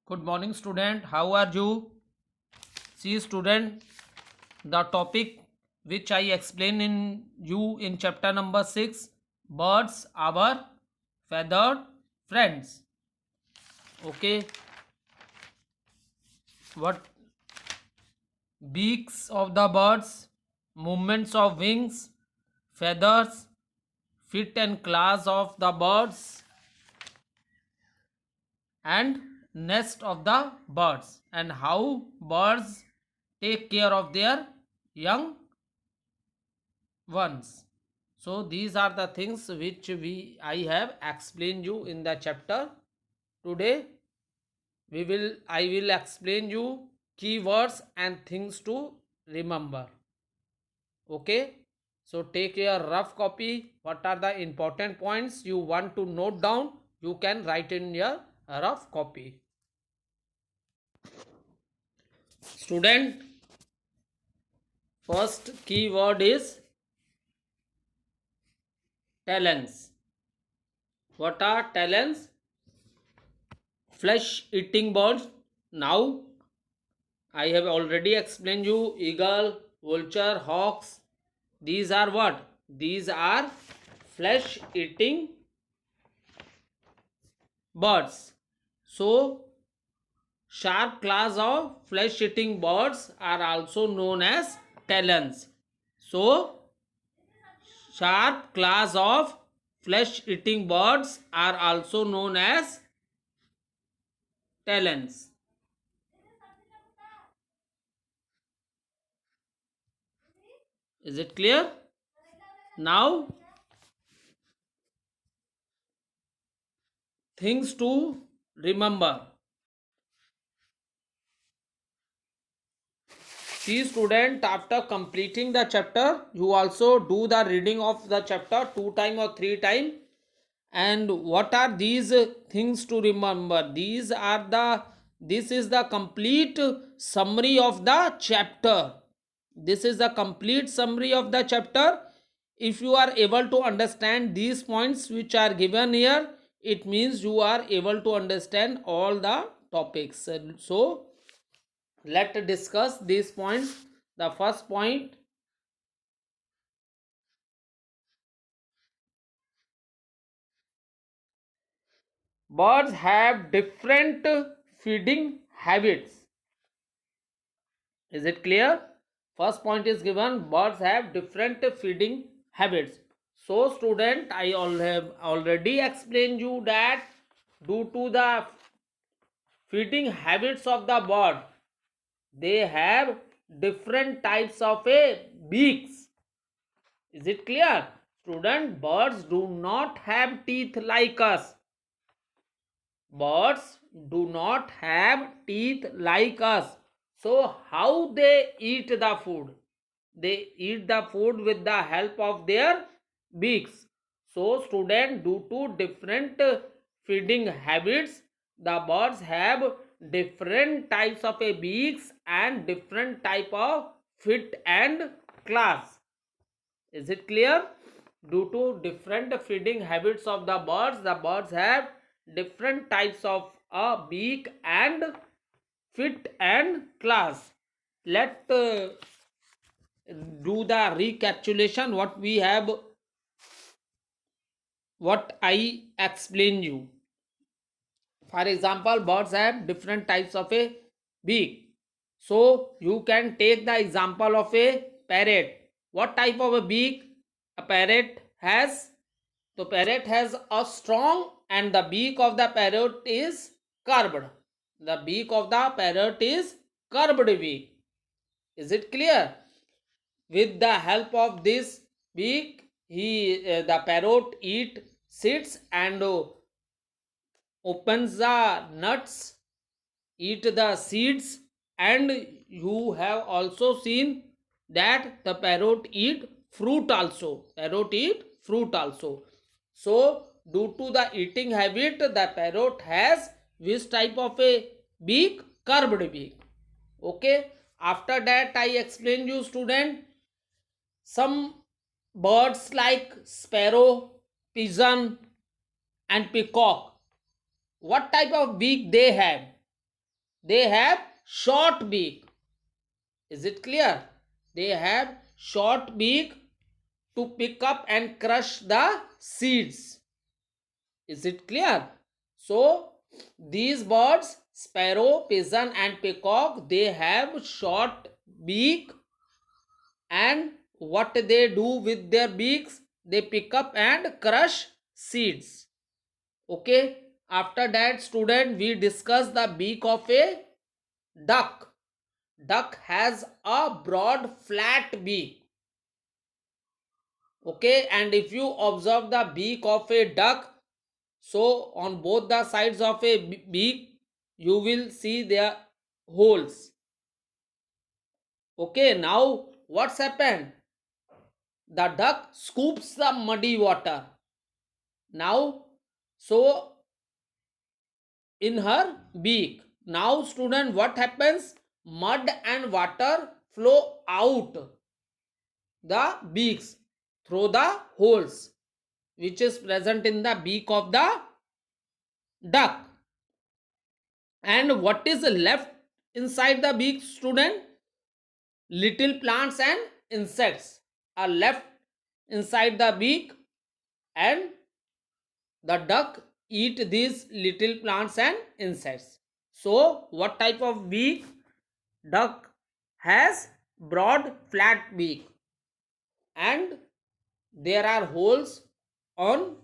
Good morning, student. How are you? See, student, the topic which I explain in you in chapter number 6, birds, our feathered friends. Okay, what beaks of the birds, movements of wings, feathers, feet and claws of the birds, and nest of the birds, and how birds take care of their young ones. So these are the things which I have explained you in the chapter. Today I will explain you keywords and things to remember. Okay, so take your rough copy. What are the important points you want to note down? You can write in your rough copy. Student, first keyword is talons. What are talons? Flesh eating birds. Now I have already explained you eagle, vulture, hawks. These are what? These are flesh eating birds. So sharp claws of flesh eating birds are also known as talons. So sharp claws of flesh eating birds are also known as talons. Is it clear? Now things to remember. See, student, after completing the chapter, you also do the reading of the chapter 2 times or 3 times. And what are these things to remember? This is the complete summary of the chapter. This is the complete summary of the chapter. If you are able to understand these points which are given here, it means you are able to understand all the topics. So let's discuss these points. The first point, birds have different feeding habits. Is it clear? First point is given, birds have different feeding habits. So student, I have already explained you that due to the feeding habits of the bird, they have different types of beaks. Is it clear? Student, birds do not have teeth like us. Birds do not have teeth like us. So how they eat the food? They eat the food with the help of their beaks. So student, due to different feeding habits, the birds have different types of beaks and different type of feet and claws. Is it clear? Due to different feeding habits of the birds have different types of a beak and feet and claws. Let do the recapitulation what I explain you. For example, birds have different types of a beak. So you can take the example of a parrot. What type of a beak a parrot has? The parrot has a strong, and the beak of the parrot is curved. The beak of the parrot is curved beak. Is it clear? With the help of this beak, the parrot sits and opens the nuts, eat the seeds, and you have also seen that the parrot eat fruit also. Parrot eat fruit also. So due to the eating habit, the parrot has which type of a beak? Curved beak. Okay. After that, I explain you, student, some birds like sparrow, pigeon, and peacock. What type of beak they have? they have short beak. Is it clear? They have short beak to pick up and crush the seeds. Is it clear? So these birds, sparrow, pigeon and peacock, they have short beak, and what they do with their beaks, they pick up and crush seeds. Okay, after that student, we discuss the beak of a duck. Duck has a broad flat beak. Okay, and if you observe the beak of a duck, so on both the sides of a beak you will see their holes. Okay, now what's happened? The duck scoops the muddy water. Now, so in her beak. Now student, what happens? Mud and water flow out the beaks through the holes which is present in the beak of the duck. And what is left inside the beak, student? Little plants and insects are left inside the beak, and the duck eat these little plants and insects. So what type of beak? Duck has broad flat beak, and there are holes on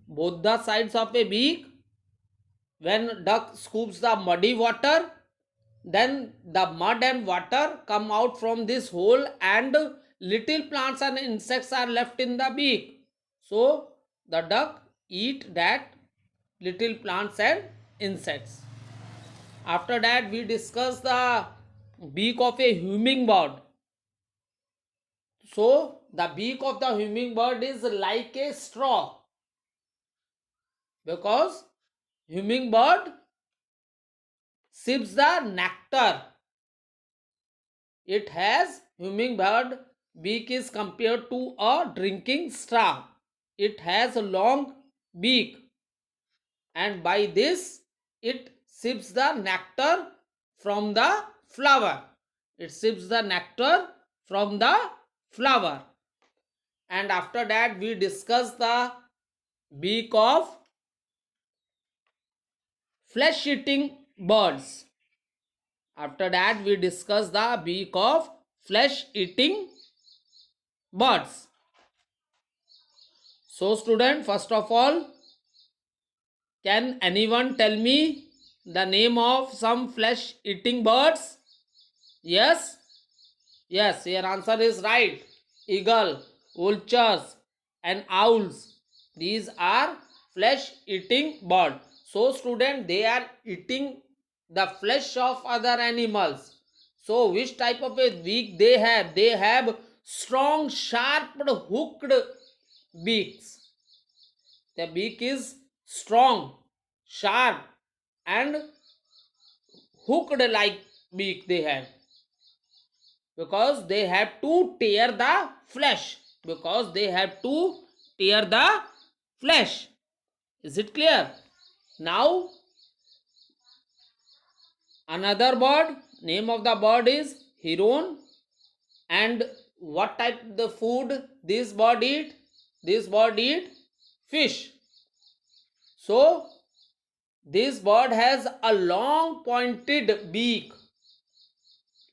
both the sides of a beak. When duck scoops the muddy water, then the mud and water come out from this hole, and little plants and insects are left in the beak. So the duck eat that little plants and insects. After that, we discuss the beak of a hummingbird. So the beak of the hummingbird is like a straw, because hummingbird sips the nectar. It has, hummingbird beak is compared to a drinking straw. It has a long beak, and by this it sips the nectar from the flower. It sips the nectar from the flower. And after that, we discuss the beak of flesh eating birds. After that, we discuss the beak of flesh eating birds. So student, first of all, can anyone tell me the name of some flesh eating birds? Yes? Yes, your answer is right. Eagle, vultures and owls. These are flesh eating birds. So student, they are eating the flesh of other animals. So which type of a beak they have? They have strong, sharp, hooked beaks. The beak is strong, sharp and hooked like beak they have, because they have to tear the flesh. Because they have to tear the flesh. Is it clear? Now another bird, name of the bird is heron. And what type the food this bird eat? This bird eat fish. So this bird has a long pointed beak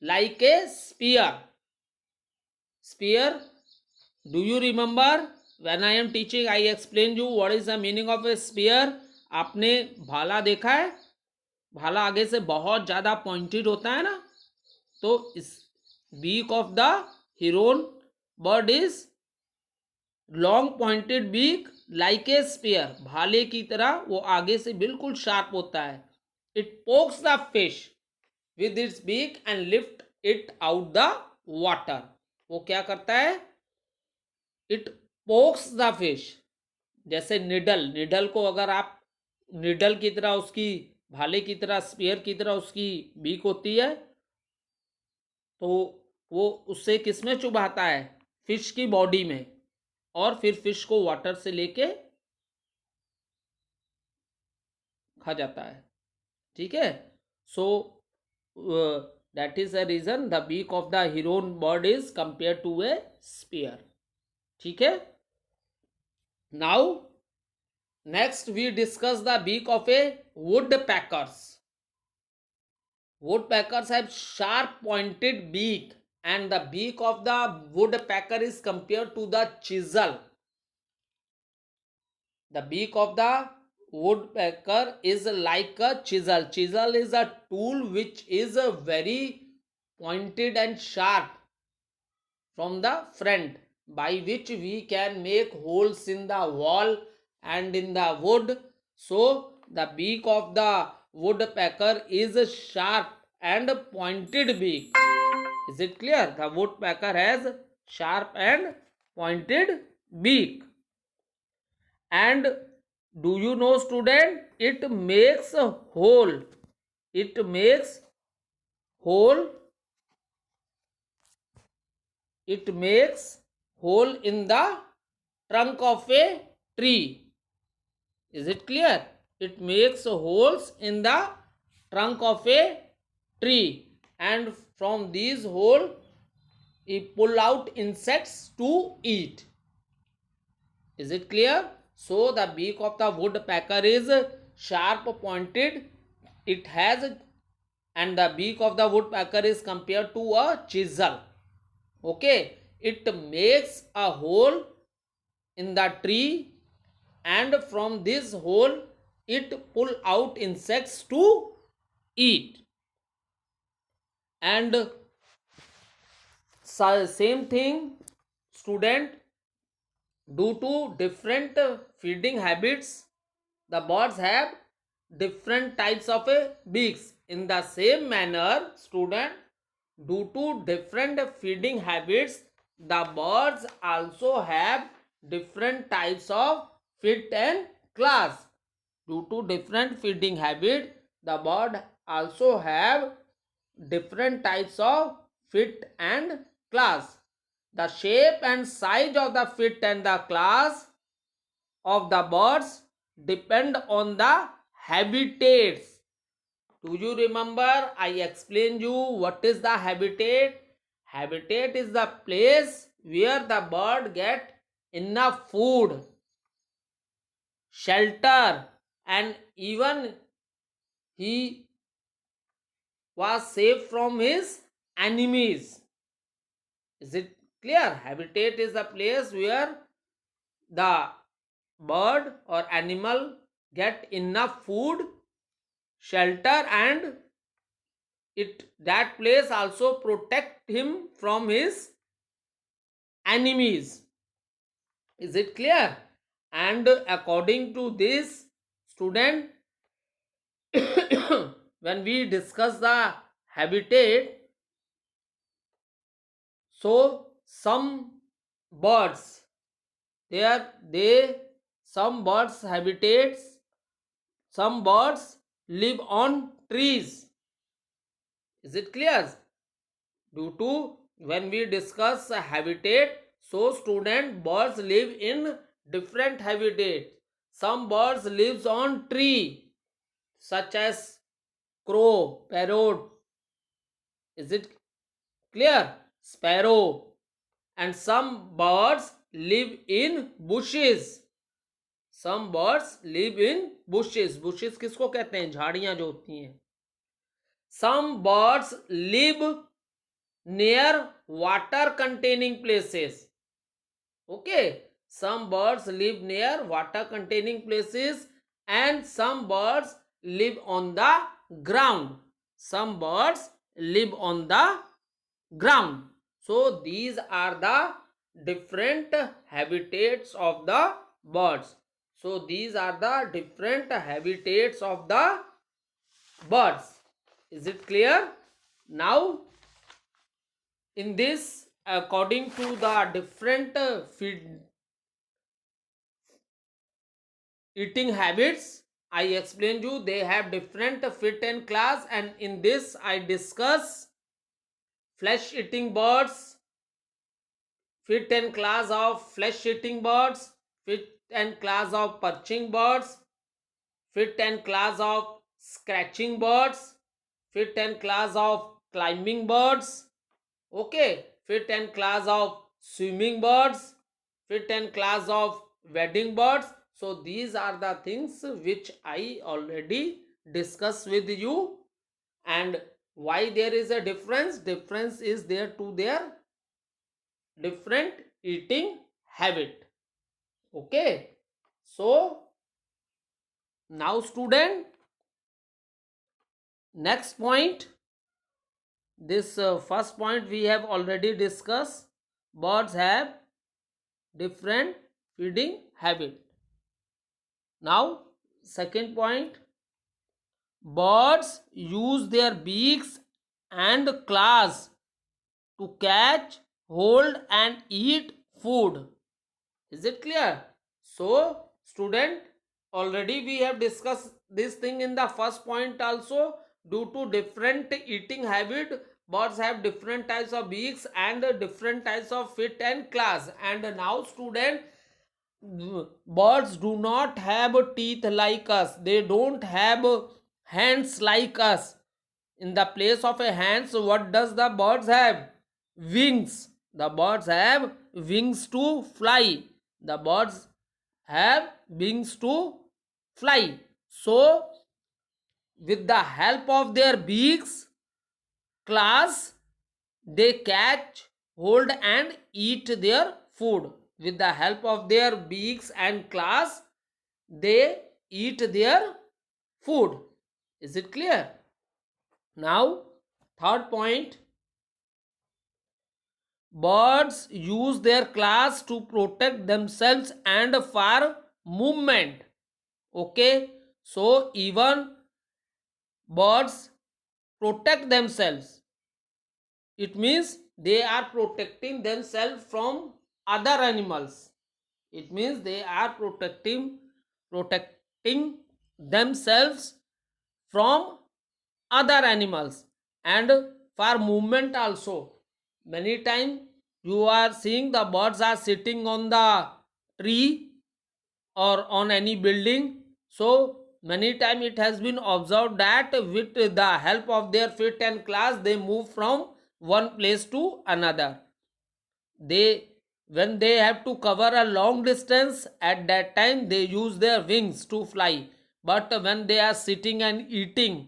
like a spear. Spear. Do you remember when I am teaching, I explain you what is the meaning of a spear? आपने भाला देखा है? भाला आगे से बहुत ज़्यादा pointed होता है ना, तो इस beak of the heron bird is long pointed beak like a spear. भाले की तरह वो आगे से बिल्कुल शार्प होता है. It pokes the fish with its beak and lift it out the water. वो क्या करता है? It pokes the fish. जैसे निडल को अगर आप निडल की तरह, उसकी भाले की तरह, स्पेयर की तरह उसकी बीक होती है, तो वो उससे किसमें चुभाता है? फिश की बॉडी में, और फिर फिश को वाटर से लेके खा जाता है. ठीक है. सो that is the reason the beak of the heron bird is compared to a spear. ठीक है. Now next we discuss the beak of a woodpeckers. Woodpeckers have sharp pointed beak, and the beak of the woodpecker is compared to the chisel. The beak of the woodpecker is like a chisel. Chisel is a tool which is very pointed and sharp from the front, by which we can make holes in the wall and in the wood. So the beak of the woodpecker is a sharp and pointed beak. Is it clear? The woodpecker has sharp and pointed beak. And do you know, student, it makes a hole. It makes hole. It makes hole in the trunk of a tree. Is it clear? It makes holes in the trunk of a tree, and from these holes it pull out insects to eat. Is it clear? So the beak of the woodpecker is sharp pointed. It has, and the beak of the woodpecker is compared to a chisel. Okay, it makes a hole in the tree, and from this hole it pull out insects to eat. And same thing, student, due to different feeding habits, the birds have different types of beaks. In the same manner, student, due to different feeding habits, the birds also have different types of feet and claws. Due to different feeding habit, the bird also have different types of feet and claws. The shape and size of the feet and the claws of the birds depend on the habitats. Do you remember I explained you what is the habitat? Habitat is the place where the bird get enough food, shelter, and even he was safe from his enemies. Is it clear? Habitat is the place where the bird or animal get enough food, shelter, and that place also protect him from his enemies. Is it clear? And according to this, student, when we discuss the habitat, so some birds, some birds habitats, some birds live on trees. Is it clear? Due to when we discuss habitat, so student, birds live in different habitat. Some birds lives on tree, such as crow, parrot. Is it clear? Sparrow. And some birds live in bushes. Some birds live in bushes. Bushes किसको कहते हैं? झाड़ियां जो होती हैं. Some birds live near water containing places. Okay, some birds live near water containing places, and some birds live on the ground. Some birds live on the ground. So these are the different habitats of the birds. So these are the different habitats of the birds. Is it clear? Now in this, according to the different eating habits, I explained you they have different fit and class, and in this I discuss flesh eating birds, fit and class of flesh eating birds, fit and class of perching birds, fit and class of scratching birds, fit and class of climbing birds, okay, fit and class of swimming birds, fit and class of wedding birds. So these are the things which I already discussed with you. And why there is a difference is there to their different eating habit. Okay, so now student, next point, this first point we have already discussed, birds have different feeding habit. Now second point, birds use their beaks and claws to catch, hold and eat food. Is it clear? So student, already we have discussed this thing in the first point also. Due to different eating habit, birds have different types of beaks and different types of feet and claws. And now student, birds do not have teeth like us, they don't have hands like us. In the place of a hands, what does the birds have? Wings. The birds have wings to fly. The birds have wings to fly. So with the help of their beaks, claws, they catch, hold and eat their food. With the help of their beaks and claws, they eat their food. Is it clear? Now third point, birds use their claws to protect themselves and for movement. Okay, so even birds protect themselves. It means they are protecting themselves from other animals. It means they are protecting themselves from other animals and for movement also. Many times you are seeing the birds are sitting on the tree or on any building. So many times it has been observed that with the help of their feet and claws they move from one place to another. They, when they have to cover a long distance, at that time they use their wings to fly. But when they are sitting and eating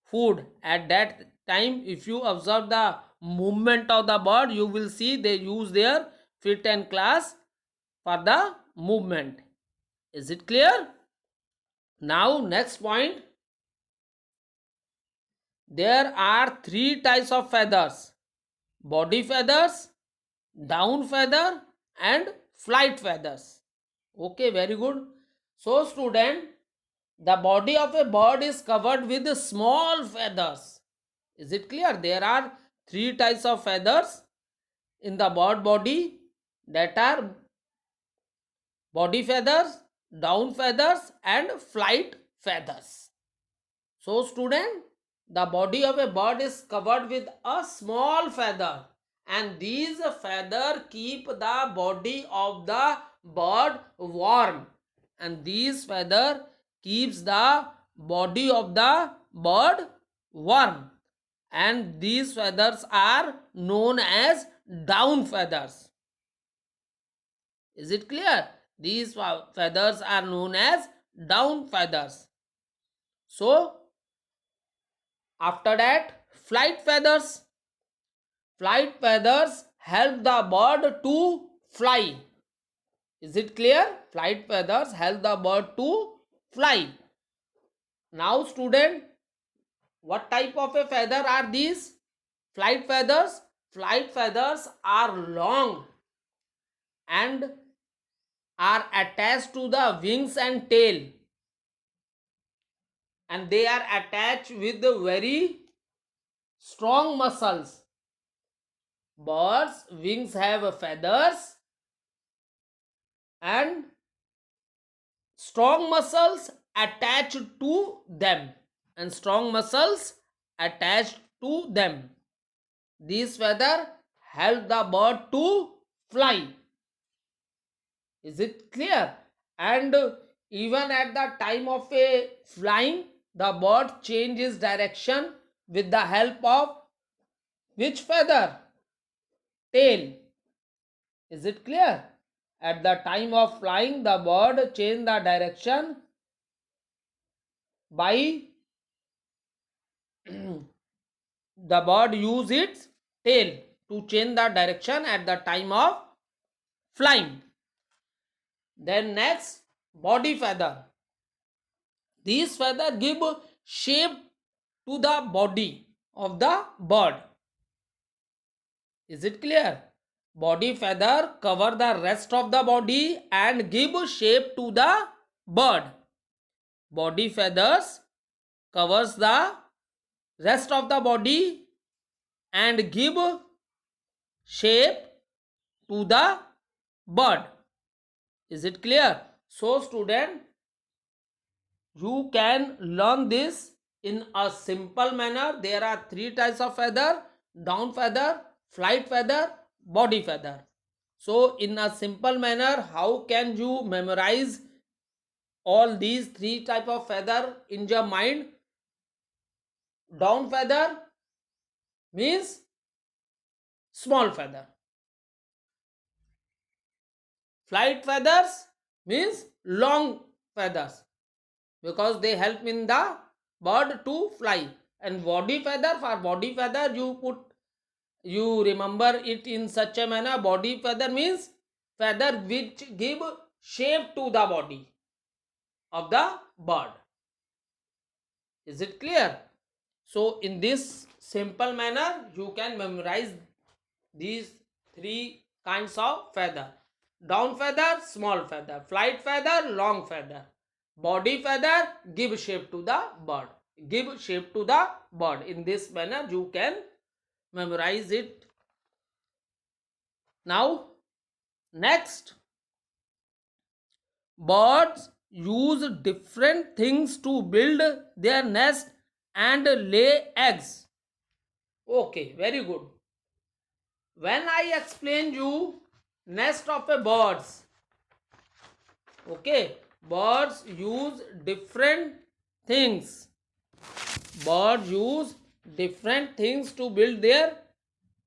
food, at that time if you observe the movement of the bird, you will see they use their feet and claws for the movement. Is it clear? Now next point, there are three types of feathers: body feathers, down feather and flight feathers. Okay, very good. So student, the body of a bird is covered with small feathers. Is it clear? There are three types of feathers in the bird body, that are body feathers, down feathers and flight feathers. So student, the body of a bird is covered with a small feather, and these feather keep the body of the bird warm, and these feather keeps the body of the bird warm, and these feathers are known as down feathers. Is it clear? These feathers are known as down feathers. So after that, flight feathers. Flight feathers help the bird to fly. Is it clear? Flight feathers help the bird to fly. Now student, what type of a feather are these? Flight feathers. Flight feathers are long and are attached to the wings and tail, and they are attached with the very strong muscles. Birds' wings have feathers and strong muscles attached to them, and strong muscles attached to them. These feathers help the bird to fly. Is it clear? And even at the time of a flying, the bird changes direction with the help of which feather? Tail. Is it clear? At the time of flying, the bird change the direction by the bird use its tail to change the direction at the time of flying. Then next, body feather. These feathers give shape to the body of the bird. Is it clear? Body feather cover the rest of the body and give shape to the bird. Body feathers covers the rest of the body and give shape to the bird. Is it clear? So student, you can learn this in a simple manner. There are three types of feather: down feather, flight feather, body feather. So in a simple manner, how can you memorize all these three type of feather in your mind? Down feather means small feather. Flight feathers means long feathers, because they help in the bird to fly. And body feather, for body feather you remember it in such a manner: body feather means feather which give shape to the body of the bird. Is it clear? So in this simple manner you can memorize these three kinds of feather: down feather, small feather; flight feather, long feather; body feather, give shape to the bird. Give shape to the bird. In this manner you can memorize it. Now next, birds use different things to build their nest and lay eggs. Okay, very good. When I explain you nest of a birds, okay, birds use different things. Birds use different things to build their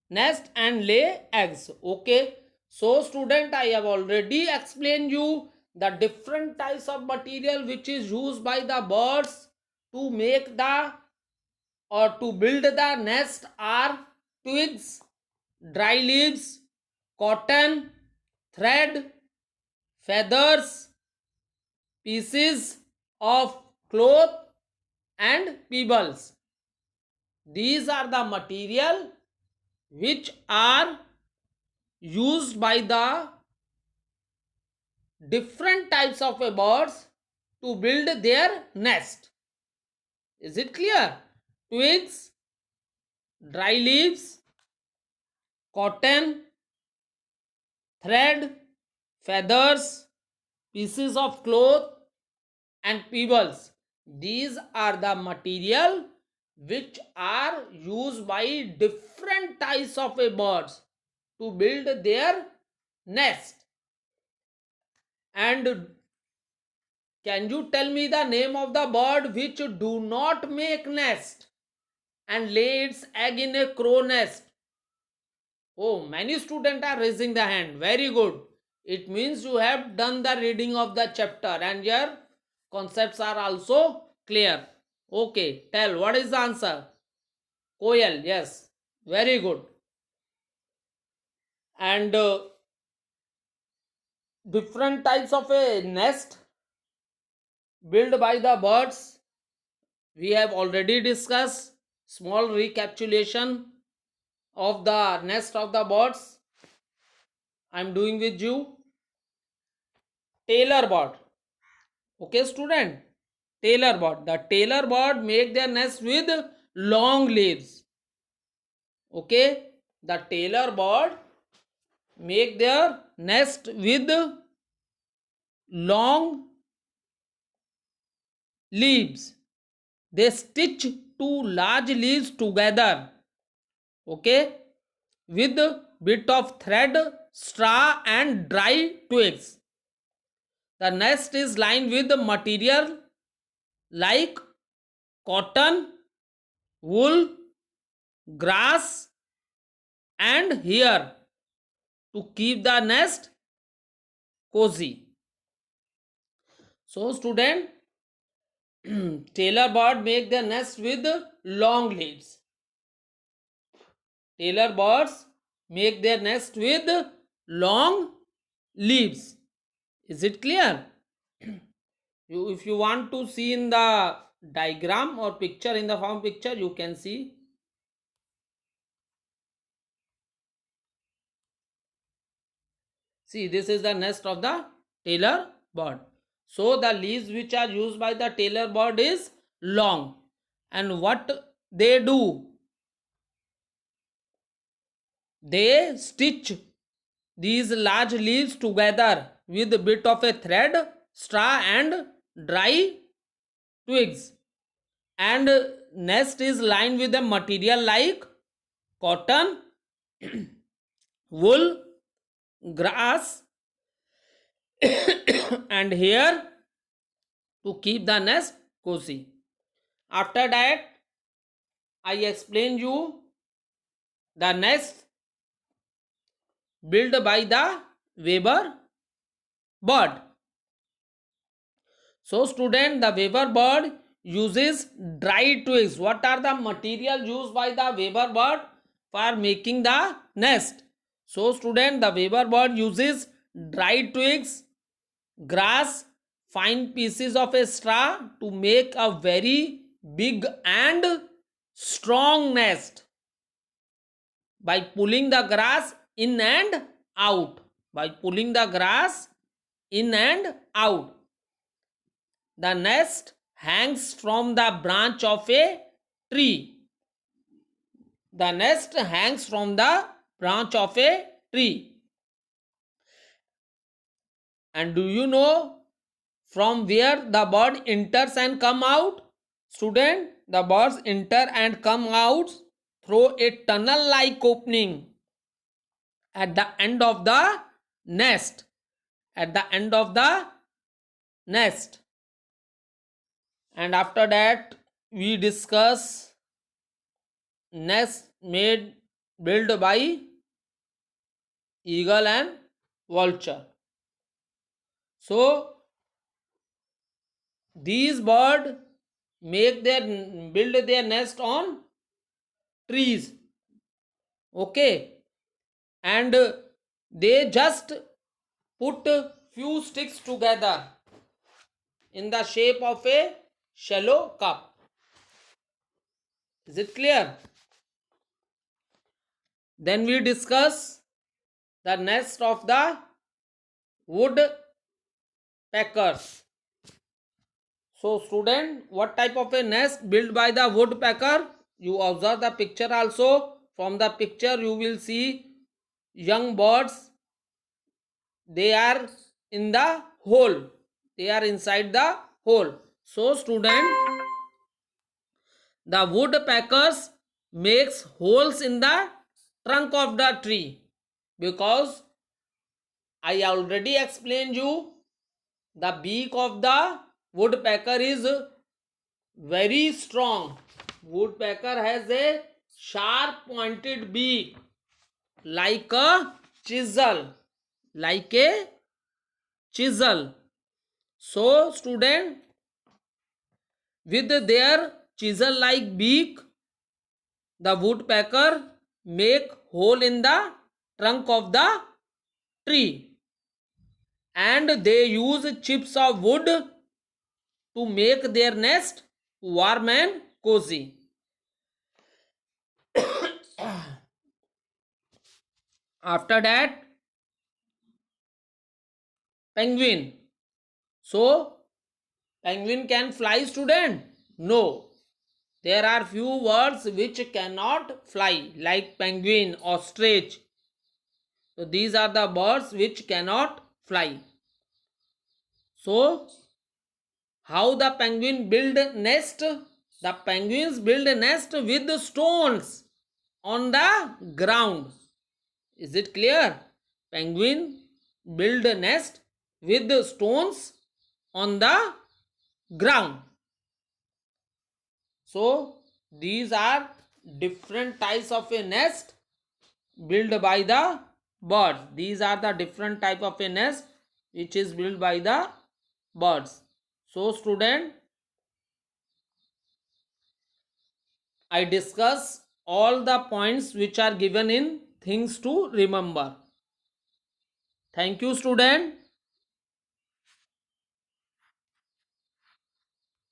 nest and lay eggs. Okay, so student, I have already explained you the different types of material which is used by the birds to make the or to build the nest are twigs, dry leaves, cotton, thread, feathers, pieces of cloth and pebbles. These are the material which are used by the different types of birds to build their nest. Is it clear? Twigs, dry leaves, cotton, thread, feathers, pieces of cloth and pebbles. These are the material which are used by different types of birds to build their nest. And can you tell me the name of the bird which do not make nest and lay its egg in a crow nest? Oh, many students are raising the hand. Very good. It means you have done the reading of the chapter and your concepts are also clear. Okay, tell what is the answer? Koyal, yes. Very good. And different types of a nest built by the birds we have already discussed. Small recapitulation of the nest of the birds I am doing with you. Tailor bird. Okay student, tailor bird. The tailor bird make their nest with long leaves. Okay, the tailor bird make their nest with long leaves. They stitch two large leaves together, okay, with bit of thread, straw and dry twigs. The nest is lined with material like cotton, wool, grass, and hair to keep the nest cozy. So, student, tailor bird make their nest with long leaves. Tailor birds make their nest with long leaves. Is it clear? If you want to see in the diagram or picture, in the form picture, you can see. See, this is the nest of the tailor bird. So the leaves which are used by the tailor bird is long. And what they do? They stitch these large leaves together with a bit of a thread, straw and dry twigs. And nest is lined with a material like cotton, wool, grass and hair to keep the nest cozy. After that, I explain you the nest built by the Weber bird. So student, the Weber bird uses dry twigs. What are the material used by the Weber bird for making the nest? So student, the Weber bird uses dry twigs, grass, fine pieces of a straw to make a very big and strong nest by pulling the grass in and out. By pulling the grass in and out. The nest hangs from the branch of a tree. The nest hangs from the branch of a tree. And do you know from where the bird enters and come out? Student, the birds enter and come out through a tunnel like opening at the end of the nest. At the end of the nest. And after that, we discuss nest made built by eagle and vulture. So these birds build their nest on trees. Okay, and they just put few sticks together in the shape of a shallow cup. Is it clear? Then we discuss the nest of the woodpeckers. So student, what type of a nest built by the woodpecker? You observe the picture also. From the picture you will see young birds. They are in the hole. They are inside the hole. So student, the woodpeckers makes holes in the trunk of the tree, because I already explained you the beak of the woodpecker is very strong. Woodpecker has a sharp pointed beak like a chisel. Like a chisel. So student, with their chisel like beak, the woodpecker make hole in the trunk of the tree, and they use chips of wood to make their nest warm and cozy. After that, penguin. So penguin can fly, student? No. There are few birds which cannot fly, like penguin, ostrich. So these are the birds which cannot fly. So how the penguin build nest? The penguins build a nest with stones on the ground. Is it clear? Penguin build a nest with stones on the ground. So These are different types of a nest built by the birds. These are the different type of a nest which is built by the birds. So student, I discuss all the points which are given in things to remember. Thank you student.